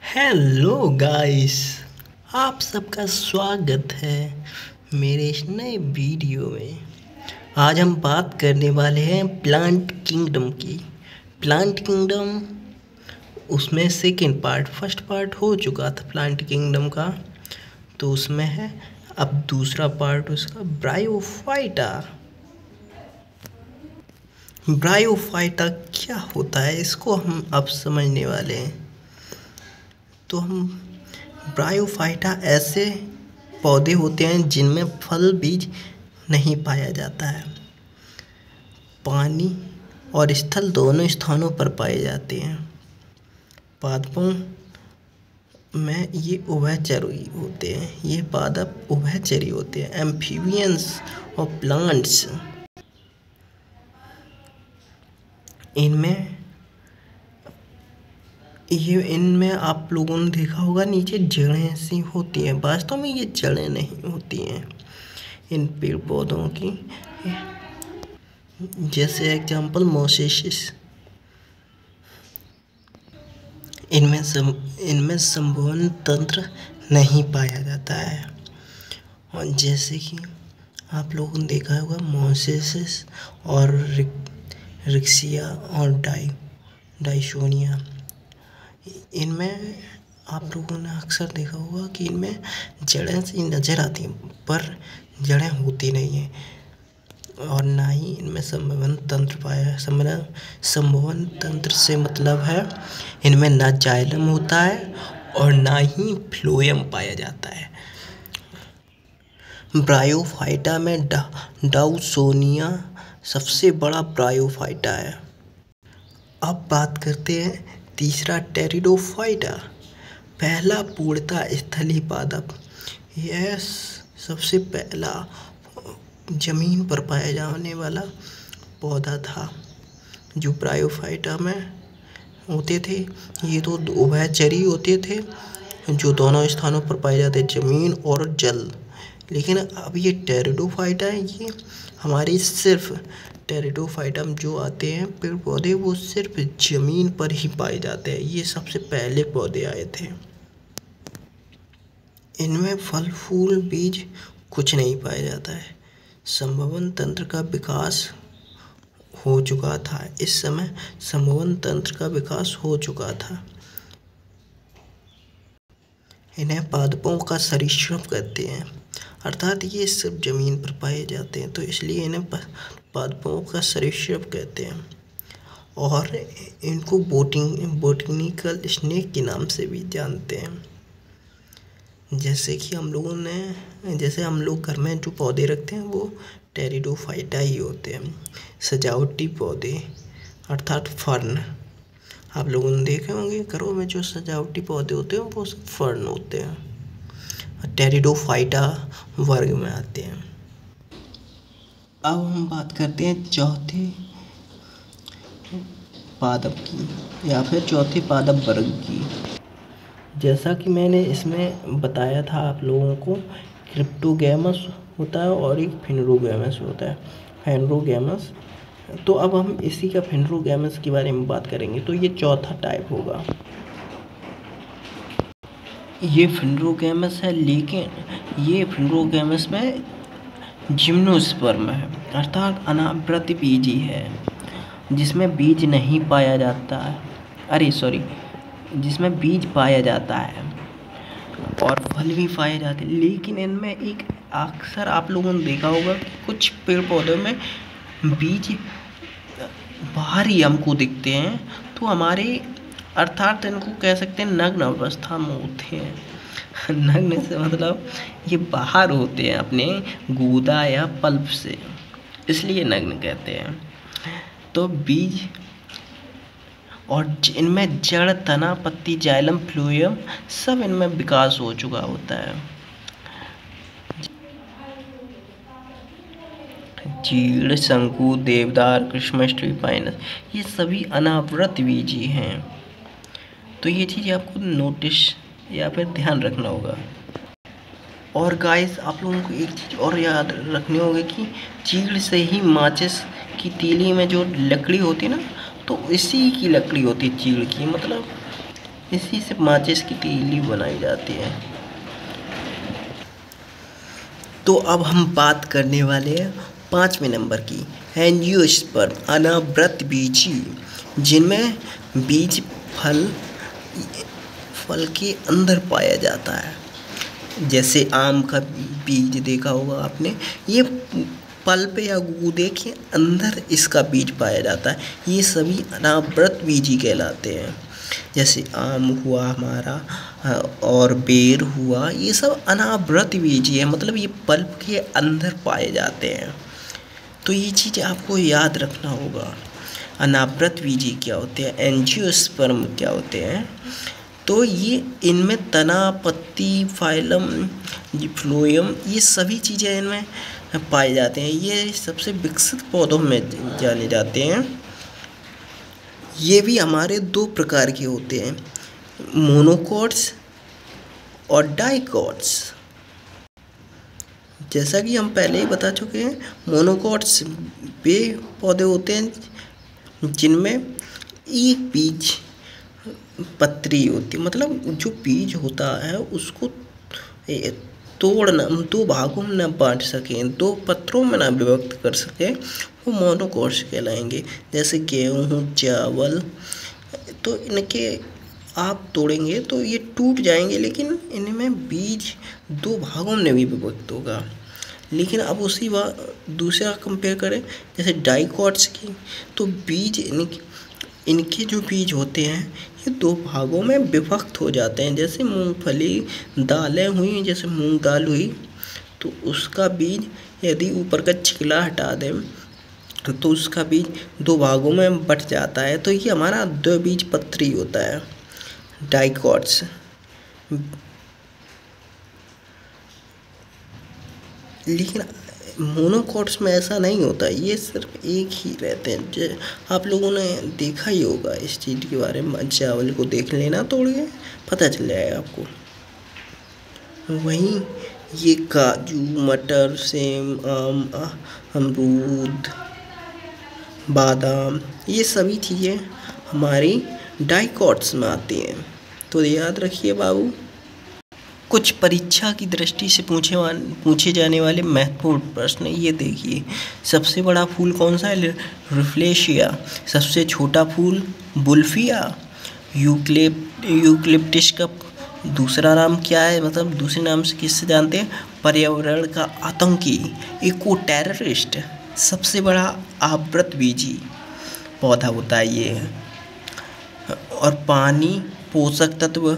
Hello guys, आप सबका स्वागत है मेरे इस नए वीडियो में। आज हम बात करने वाले हैं प्लांट किंगडम की। प्लांट किंगडम उसमें सेकंड पार्ट, फर्स्ट पार्ट हो चुका था प्लांट किंगडम का, तो उसमें है अब दूसरा पार्ट उसका ब्रायोफाइटा। ब्रायोफाइटा क्या होता है इसको हम अब समझने वाले हैं। तो हम ब्रायोफाइटा ऐसे पौधे होते हैं जिनमें फल बीज नहीं पाया जाता है। पानी और स्थल दोनों स्थानों पर पाए जाते हैं। पादपों में ये उभयचरी होते हैं। ये पादप उभयचरी होते हैं, एम्फीबियंस और प्लांट्स। इनमें आप लोगों ने देखा होगा नीचे जड़ें सी होती हैं। वास्तव में ये जड़ें नहीं होती हैं इन पेड़ पौधों की। जैसे एग्जाम्पल मोसेसिस। इनमें संवहन तंत्र नहीं पाया जाता है। और जैसे कि आप लोगों ने देखा होगा मोसेसिस और रिक्सिया और डाइशोनिया, इनमें आप लोगों ने अक्सर देखा होगा कि इनमें जड़ें सी नज़र आती हैं पर जड़ें होती नहीं हैं। और ना ही इनमें संवहन तंत्र पाया। संवहन तंत्र से मतलब है इनमें ना जाइलम होता है और ना ही फ्लोएम पाया जाता है। ब्रायोफाइटा में डाउसोनिया सबसे बड़ा ब्रायोफाइटा है। अब बात करते हैं तीसरा टेरिडोफाइटा। पहला पूर्णतः स्थलीय पादप। यह सबसे पहला जमीन पर पाया जाने वाला पौधा था जो ब्रायोफाइटा में होते थे। ये तो उभयचरी होते थे जो दोनों स्थानों पर पाए जाते, जमीन और जल। लेकिन अब ये टेरिडोफाइटा है, ये हमारी सिर्फ टेरिडोफाइटा जो आते हैं पेड़ पौधे वो सिर्फ जमीन पर ही पाए जाते हैं। ये सबसे पहले पौधे आए थे। इनमें फल फूल बीज कुछ नहीं पाया जाता है। संवहन तंत्र का विकास हो चुका था। इस समय संवहन तंत्र का विकास हो चुका था। इन्हें पादपों का सरीसृप कहते हैं, अर्थात ये सिर्फ जमीन पर पाए जाते हैं तो इसलिए इन्हें पादपों का सरीसृप कहते हैं। और इनको बोटनिकल स्नेक के नाम से भी जानते हैं। जैसे हम लोग घर में जो पौधे रखते हैं वो टेरिडोफाइटा ही होते हैं, सजावटी पौधे अर्थात फर्न। आप लोगों ने देखे होंगे घरों में जो सजावटी पौधे होते हैं वो सब फर्न होते हैं, टेरिडोफाइटा वर्ग में आते हैं। अब हम बात करते हैं चौथे पादप की या फिर चौथे पादप वर्ग की। जैसा कि मैंने इसमें बताया था आप लोगों को, क्रिप्टोगैमस होता है और एक फेनरोगैमस होता है। फेनरोगैमस, तो अब हम इसी का फेनरोगैमस के बारे में बात करेंगे। तो ये चौथा टाइप होगा। ये फेनरोगैमस है, लेकिन ये फेनरोगैमस में जिम्नोस्पर्म है अर्थात अनावृत बीजी है, जिसमें बीज नहीं पाया जाता है। जिसमें बीज पाया जाता है और फल भी पाए जाते हैं। लेकिन इनमें एक अक्सर आप लोगों ने देखा होगा कि कुछ पेड़ पौधों में बीज बाहर ही हमको दिखते हैं, तो हमारे अर्थात इनको कह सकते हैं नग्न अवस्था में होते हैं। नग्न से मतलब ये बाहर होते हैं अपने गूदा या पल्प से, इसलिए नग्न कहते हैं। तो बीज और इनमें जड़, तना, पत्ती, जाइलम, फ्लोएम सब इनमें विकास हो चुका होता है। चीड़, शंकु, देवदार, क्रिसमस ट्री, पाइनस, ये सभी अनावृत बीजी हैं। तो ये चीज़ आपको नोटिस या फिर ध्यान रखना होगा। और गाइस आप लोगों को एक चीज़ और याद रखनी होगी कि चीड़ से ही माचिस की तीली में जो लकड़ी होती है ना, तो इसी की लकड़ी होती है चीड़ की। मतलब इसी से माचिस की तीली बनाई जाती है। तो अब हम बात करने वाले हैं 5वें नंबर की, एंजियोस्पर्म अनावृतबीजी, जिनमें बीज फल के अंदर पाया जाता है। जैसे आम का बीज देखा होगा आपने, ये पल्प या गूदे के अंदर इसका बीज पाया जाता है। ये सभी अनावृतबीजी कहलाते हैं। जैसे आम हुआ हमारा और बेर हुआ, ये सब अनावृतबीजी है, मतलब ये पल्प के अंदर पाए जाते हैं। तो ये चीज़ आपको याद रखना होगा। अनावृतबीजी क्या होते हैं, एंजियोस्पर्म क्या होते हैं। तो ये इनमें तना, पत्ती, फाइलम, फ्लोएम, ये सभी चीज़ें इनमें पाए जाते हैं। ये सबसे विकसित पौधों में जाने जाते हैं। ये भी हमारे 2 प्रकार के होते हैं, मोनोकॉट्स और डाइकॉट्स। जैसा कि हम पहले ही बता चुके हैं, मोनोकॉट्स वे पौधे होते हैं जिनमें एक बीज पत्री होती है, मतलब जो बीज होता है उसको तोड़ना, 2 भागों में ना बांट सकें, 2 पत्रों में ना विभक्त कर सकें, वो मोनोकॉट्स कहलाएंगे। जैसे गेहूँ, चावल, तो इनके आप तोड़ेंगे तो ये टूट जाएंगे, लेकिन इनमें बीज 2 भागों में भी विभक्त होगा। लेकिन अब उसी दूसरा कंपेयर करें जैसे डाइकॉट्स की, तो बीज इनके जो बीज होते हैं ये 2 भागों में विभक्त हो जाते हैं। जैसे मूंगफली, दालें हुई, जैसे मूंग दाल हुई, तो उसका बीज यदि ऊपर का छिलका हटा दें तो उसका बीज 2 भागों में बट जाता है। तो ये हमारा 2 बीज पत्री होता है, डाइकॉट्स। लेकिन मोनोकॉट्स में ऐसा नहीं होता, ये सिर्फ एक ही रहते हैं। आप लोगों ने देखा ही होगा इस चीज़ के बारे में, चावल को देख लेना तोड़ के, पता चल जाएगा आपको। वहीं ये काजू, मटर, सेम, आम, अमरूद, बादाम, ये सभी चीज़ें हमारी डाइकॉट्स में आती हैं। तो याद रखिए बाबू। कुछ परीक्षा की दृष्टि से पूछे जाने वाले महत्वपूर्ण प्रश्न ये देखिए। सबसे बड़ा फूल कौन सा है, रिफ्लेशिया। सबसे छोटा फूल बुल्फिया। यूकलिप्टिस का दूसरा नाम क्या है, मतलब दूसरे नाम से किससे जानते हैं, पर्यावरण का आतंकी, इको टेररिस्ट। सबसे बड़ा आवृतबीजी पौधा होता है ये। और पानी, पोषक तत्व,